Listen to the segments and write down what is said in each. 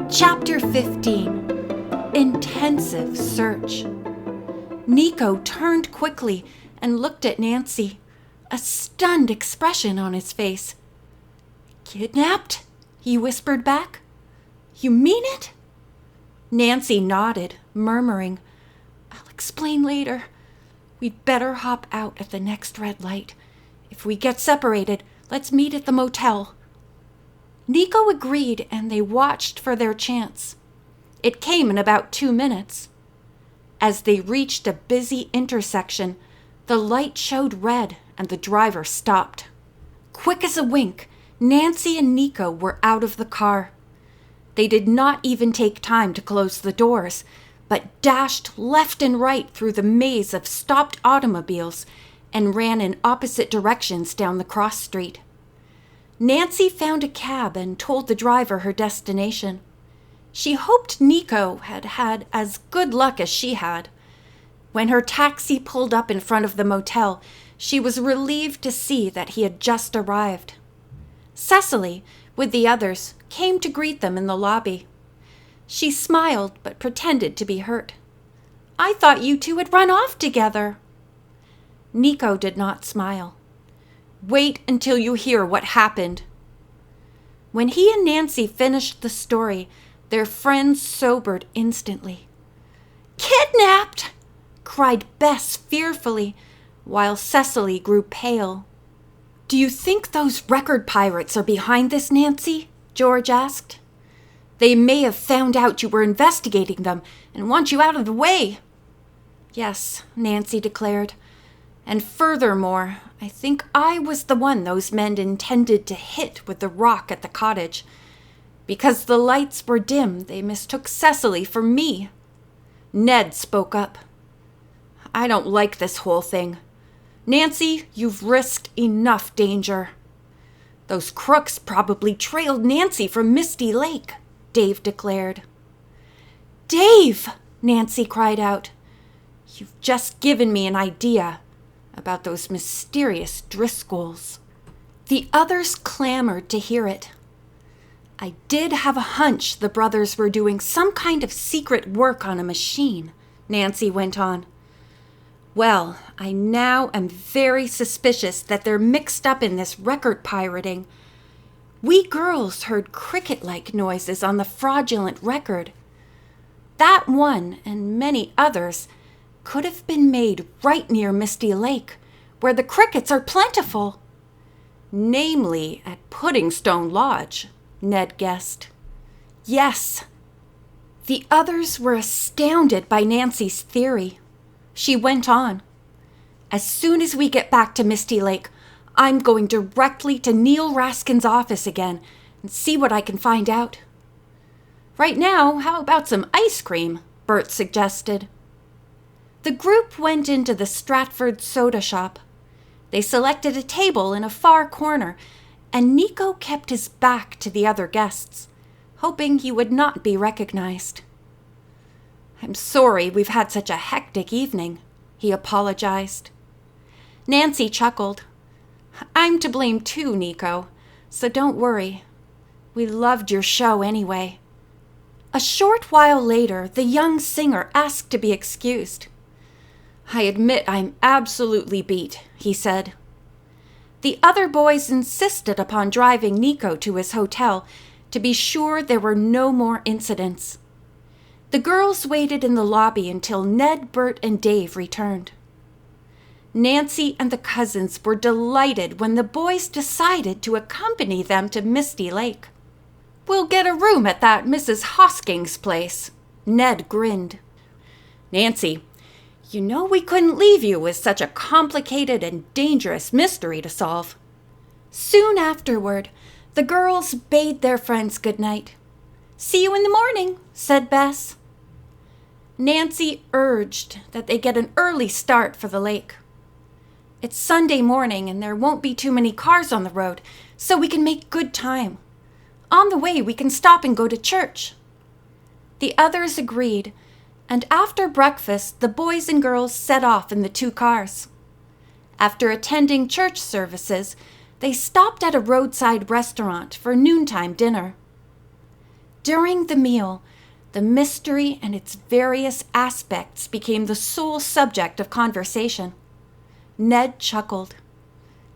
Chapter 15. Intensive Search. Nico turned quickly and looked at Nancy, a stunned expression on his face. "Kidnapped?" he whispered back. "You mean it?" Nancy nodded, murmuring, "I'll explain later. We'd better hop out at the next red light. If we get separated, let's meet at the motel." Nico agreed, and they watched for their chance. It came in about 2 minutes. As they reached a busy intersection, the light showed red and the driver stopped. Quick as a wink, Nancy and Nico were out of the car. They did not even take time to close the doors, but dashed left and right through the maze of stopped automobiles and ran in opposite directions down the cross street. Nancy found a cab and told the driver her destination. She hoped Nico had had as good luck as she had. When her taxi pulled up in front of the motel, she was relieved to see that he had just arrived. Cecily, with the others, came to greet them in the lobby. She smiled but pretended to be hurt. "I thought you two had run off together." Nico did not smile. "Wait until you hear what happened." When he and Nancy finished the story, their friends sobered instantly. "Kidnapped!" cried Bess fearfully, while Cecily grew pale. "Do you think those record pirates are behind this, Nancy?" George asked. "They may have found out you were investigating them and want you out of the way." "Yes," Nancy declared. "And furthermore, I think I was the one those men intended to hit with the rock at the cottage. Because the lights were dim, they mistook Cecily for me." Ned spoke up. "I don't like this whole thing. Nancy, you've risked enough danger." "Those crooks probably trailed Nancy from Misty Lake," Dave declared. "Dave!" Nancy cried out. "You've just given me an idea about those mysterious Driscolls." The others clamored to hear it. "I did have a hunch the brothers were doing some kind of secret work on a machine," Nancy went on. "Well, I now am very suspicious that they're mixed up in this record pirating. We girls heard cricket-like noises on the fraudulent record. That one, and many others, could have been made right near Misty Lake, where the crickets are plentiful." "Namely, at Puddingstone Lodge," Ned guessed. "Yes." The others were astounded by Nancy's theory. She went on. "As soon as we get back to Misty Lake, I'm going directly to Neil Raskin's office again and see what I can find out." "Right now, how about some ice cream?" Bert suggested. The group went into the Stratford soda shop. They selected a table in a far corner, and Nico kept his back to the other guests, hoping he would not be recognized. "I'm sorry we've had such a hectic evening," he apologized. Nancy chuckled. "I'm to blame too, Nico, so don't worry. We loved your show anyway." A short while later, the young singer asked to be excused. "I admit I'm absolutely beat," he said. The other boys insisted upon driving Nico to his hotel to be sure there were no more incidents. The girls waited in the lobby until Ned, Bert, and Dave returned. Nancy and the cousins were delighted when the boys decided to accompany them to Misty Lake. "We'll get a room at that Mrs. Hosking's place," Ned grinned. "Nancy, you know we couldn't leave you with such a complicated and dangerous mystery to solve." Soon afterward, the girls bade their friends good night. "See you in the morning," said Bess. Nancy urged that they get an early start for the lake. "It's Sunday morning and there won't be too many cars on the road, so we can make good time. On the way, we can stop and go to church." The others agreed, and after breakfast, the boys and girls set off in the 2 cars. After attending church services, they stopped at a roadside restaurant for noontime dinner. During the meal, the mystery and its various aspects became the sole subject of conversation. Ned chuckled.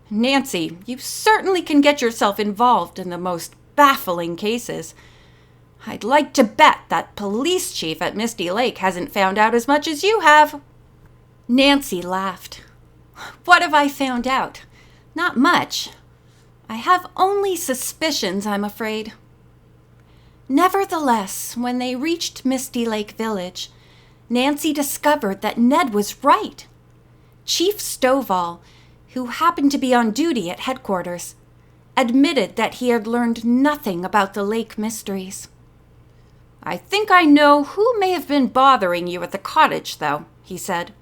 "Nancy, you certainly can get yourself involved in the most baffling cases. I'd like to bet that police chief at Misty Lake hasn't found out as much as you have." Nancy laughed. "What have I found out? Not much. I have only suspicions, I'm afraid." Nevertheless, when they reached Misty Lake Village, Nancy discovered that Ned was right. Chief Stovall, who happened to be on duty at headquarters, admitted that he had learned nothing about the lake mysteries. "I think I know who may have been bothering you at the cottage, though," he said.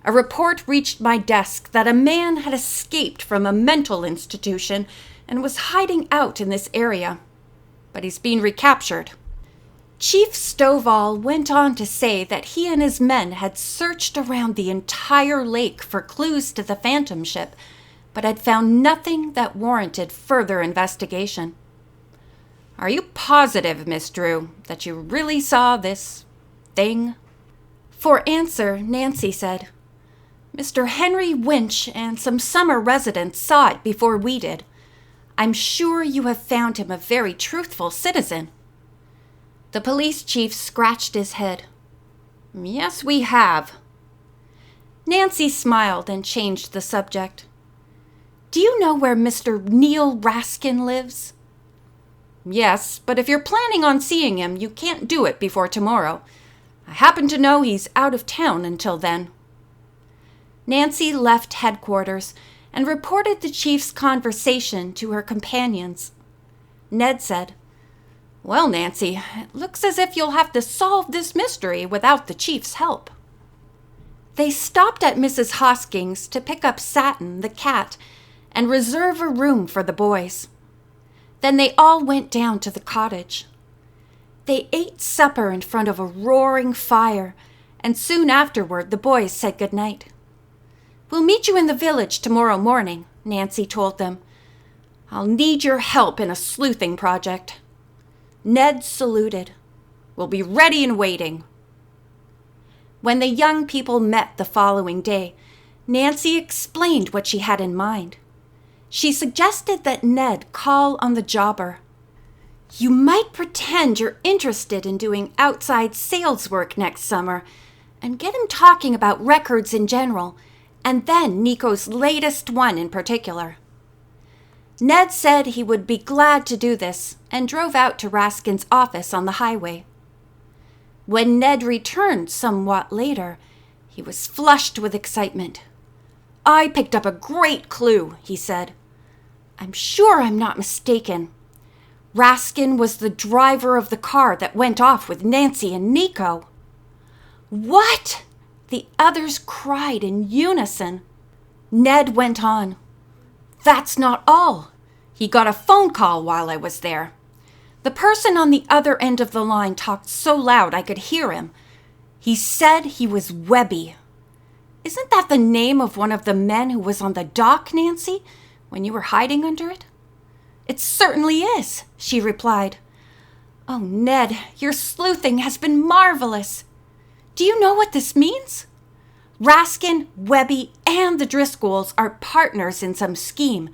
"A report reached my desk that a man had escaped from a mental institution and was hiding out in this area, but he's been recaptured." Chief Stovall went on to say that he and his men had searched around the entire lake for clues to the Phantom ship, but had found nothing that warranted further investigation. "Are you positive, Miss Drew, that you really saw this thing?" For answer, Nancy said, "Mr. Henry Winch and some summer residents saw it before we did. I'm sure you have found him a very truthful citizen." The police chief scratched his head. "Yes, we have." Nancy smiled and changed the subject. "Do you know where Mr. Neil Raskin lives?" "Yes, but if you're planning on seeing him, you can't do it before tomorrow. I happen to know he's out of town until then." Nancy left headquarters and reported the chief's conversation to her companions. Ned said, "Well, Nancy, it looks as if you'll have to solve this mystery without the chief's help." They stopped at Mrs. Hosking's to pick up Satin, the cat, and reserve a room for the boys. Then they all went down to the cottage. They ate supper in front of a roaring fire, and soon afterward the boys said goodnight. "We'll meet you in the village tomorrow morning," Nancy told them. "I'll need your help in a sleuthing project." Ned saluted. "We'll be ready and waiting." When the young people met the following day, Nancy explained what she had in mind. She suggested that Ned call on the jobber. "You might pretend you're interested in doing outside sales work next summer and get him talking about records in general, and then Nico's latest one in particular." Ned said he would be glad to do this and drove out to Raskin's office on the highway. When Ned returned somewhat later, he was flushed with excitement. "I picked up a great clue," he said. "I'm sure I'm not mistaken. Raskin was the driver of the car that went off with Nancy and Nico." "What?" the others cried in unison. Ned went on. "That's not all. He got a phone call while I was there. The person on the other end of the line talked so loud I could hear him. He said he was Webby. Isn't that the name of one of the men who was on the dock, Nancy, when you were hiding under it?" "It certainly is," she replied. "Oh, Ned, your sleuthing has been marvelous. Do you know what this means? Raskin, Webby, and the Driscolls are partners in some scheme,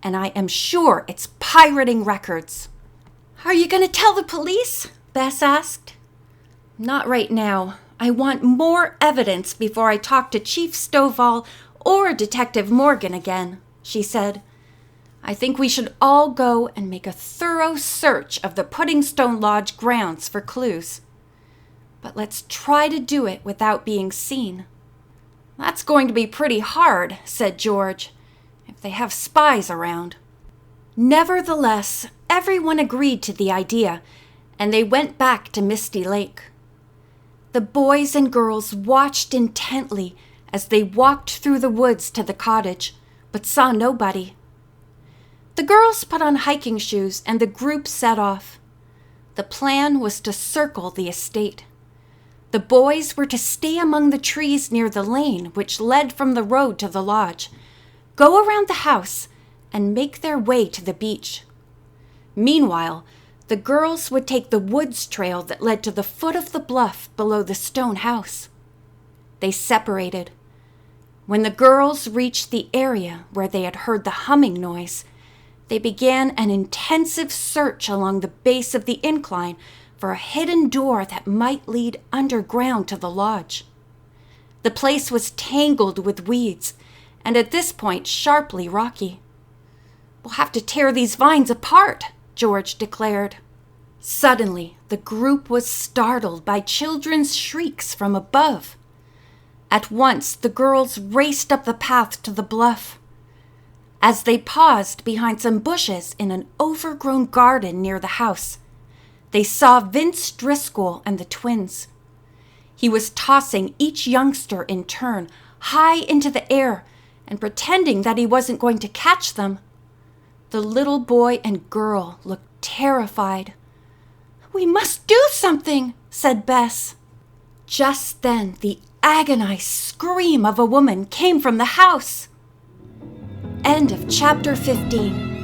and I am sure it's pirating records." "Are you going to tell the police?" Bess asked. "Not right now. I want more evidence before I talk to Chief Stovall or Detective Morgan again," she said. "I think we should all go and make a thorough search of the Puddingstone Lodge grounds for clues. But let's try to do it without being seen." "That's going to be pretty hard," said George, "if they have spies around." Nevertheless, everyone agreed to the idea, and they went back to Misty Lake. The boys and girls watched intently as they walked through the woods to the cottage, but saw nobody. The girls put on hiking shoes and the group set off. The plan was to circle the estate. The boys were to stay among the trees near the lane which led from the road to the lodge, go around the house, and make their way to the beach. Meanwhile, The girls would take the woods trail that led to the foot of the bluff below the stone house. They separated. When the girls reached the area where they had heard the humming noise, they began an intensive search along the base of the incline for a hidden door that might lead underground to the lodge. The place was tangled with weeds, and at this point sharply rocky. "We'll have to tear these vines apart," George declared. Suddenly, the group was startled by children's shrieks from above. At once, the girls raced up the path to the bluff. As they paused behind some bushes in an overgrown garden near the house, they saw Vince Driscoll and the twins. He was tossing each youngster in turn high into the air and pretending that he wasn't going to catch them. The little boy and girl looked terrified. "We must do something," said Bess. Just then, the agonized scream of a woman came from the house. End of chapter 15.